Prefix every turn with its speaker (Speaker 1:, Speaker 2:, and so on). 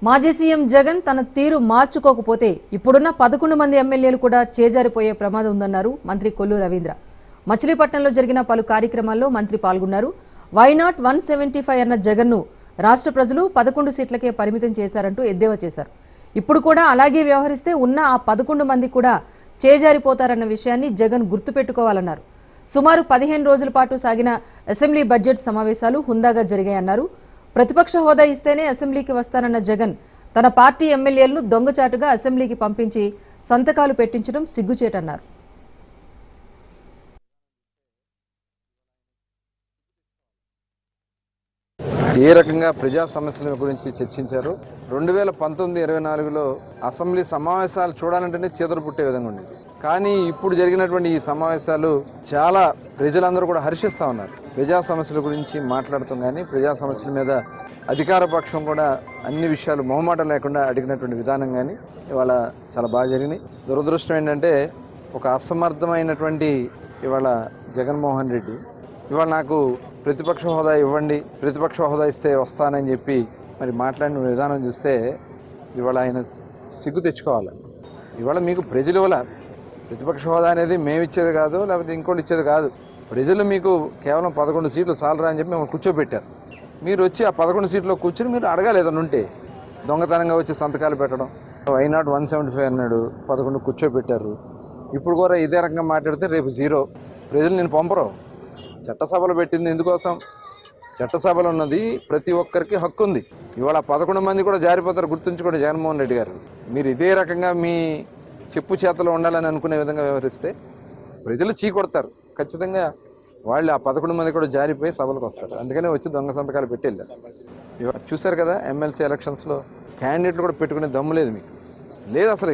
Speaker 1: మాజీ సీఎం జగన్ తన తీరు మార్చుకోకపోతే ఇప్పుడున్న 11 మంది ఎమ్మెల్యేలు కూడా చేజారిపోయే ప్రమాదం ఉందన్నారు మంత్రి కొల్లు రవీంద్ర. మచిలీపట్నంలో జరిగిన పలు కార్యక్రమాల్లో మంత్రి పాల్గొన్నారు. వై నాట్ 175 అన్న జగన్ను రాష్ట్ర ప్రజలు 11 సీట్లకే పరిమితం చేశారంటూ ఎద్దేవా చేశారు. ఇప్పుడు కూడా అలాగే వ్యవహరిస్తే ఉన్న ఆ 11 మంది కూడా చేజారిపోతారన్న విషయాన్ని జగన్ గుర్తుపెట్టుకోవాలన్నారు. సుమారు 15 రోజుల పాటు సాగిన అసెంబ్లీ బడ్జెట్ సమావేశాలు హుందాగా జరిగాయన్నారు. ప్రతిపక్ష హోదా ఇస్తేనే అసెంబ్లీకి వస్తానన్న జగన్ తన పార్టీ ఎమ్మెల్యేలను దొంగచాటుగా అసెంబ్లీకి పంపించి సంతకాలు పెట్టించడం సిగ్గుచేటన్నారు.
Speaker 2: ఏ రకంగా ప్రజా సమస్యల గురించి చర్చించారు. 2019-24లో అసెంబ్లీ సమావేశాలు చూడాలంటేనే చేదరు పుట్టే విధంగా ఉండేది. కానీ ఇప్పుడు జరిగినటువంటి ఈ సమావేశాలు చాలా ప్రజలందరూ కూడా హర్షిస్తూ ఉన్నారు. ప్రజా సమస్యల గురించి మాట్లాడటం కానీ, ప్రజా సమస్యల మీద అధికార పక్షం కూడా అన్ని విషయాలు మొహమాటం లేకుండా అడిగినటువంటి విధానం కానీ ఇవాళ చాలా బాగా జరిగినాయి. దురదృష్టం ఏంటంటే ఒక అసమర్థమైనటువంటి ఇవాళ జగన్మోహన్ రెడ్డి ఇవాళ నాకు ప్రతిపక్ష హోదా ఇవ్వండి, ప్రతిపక్ష హోదా ఇస్తే వస్తానని చెప్పి మరి మాట్లాడిన విధానం చూస్తే ఇవాళ ఆయన సిగ్గు తెచ్చుకోవాలి. ఇవాళ మీకు ప్రజలు వల్ల ప్రతిపక్ష హోదా అనేది మేము ఇచ్చేది కాదు, లేకపోతే ఇంకోటి ఇచ్చేది కాదు. ప్రజలు మీకు కేవలం 11 సీట్లు చాలరా అని చెప్పి మేము కూర్చోబెట్టారు. మీరు వచ్చి ఆ 11 సీట్లో కూర్చొని మీరు అడగాలి. ఏదైనా ఉంటే దొంగతనంగా వచ్చి సంతకాలు పెట్టడం. వై నాట్ 175 అన్నాడు, 11 కూర్చోబెట్టారు. ఇప్పుడు కూడా ఇదే రకంగా మాట్లాడితే రేపు 0. ప్రజలు నేను పంపరు. చట్టసభలు పెట్టింది ఎందుకోసం? చట్టసభలు ఉన్నది ప్రతి ఒక్కరికి హక్కు ఉంది. ఇవాళ 11 మంది కూడా జారిపోతారు. గుర్తుంచుకోండి జగన్మోహన్ రెడ్డి గారు. మీరు ఇదే రకంగా మీ చెప్పు చేతలో ఉండాలని అనుకునే విధంగా వ్యవహరిస్తే ప్రజలు చీకొడతారు. ఖచ్చితంగా వాళ్ళు ఆ 11 మంది కూడా జారిపోయి సభలకు వస్తారు. అందుకనే వచ్చి దొంగ సంతకాలు పెట్టి వెళ్ళారు. చూశారు కదా, ఎమ్మెల్సీ ఎలక్షన్స్లో క్యాండిడేట్లు కూడా పెట్టుకునే దమ్ము లేదు మీకు. లేదు అసలు.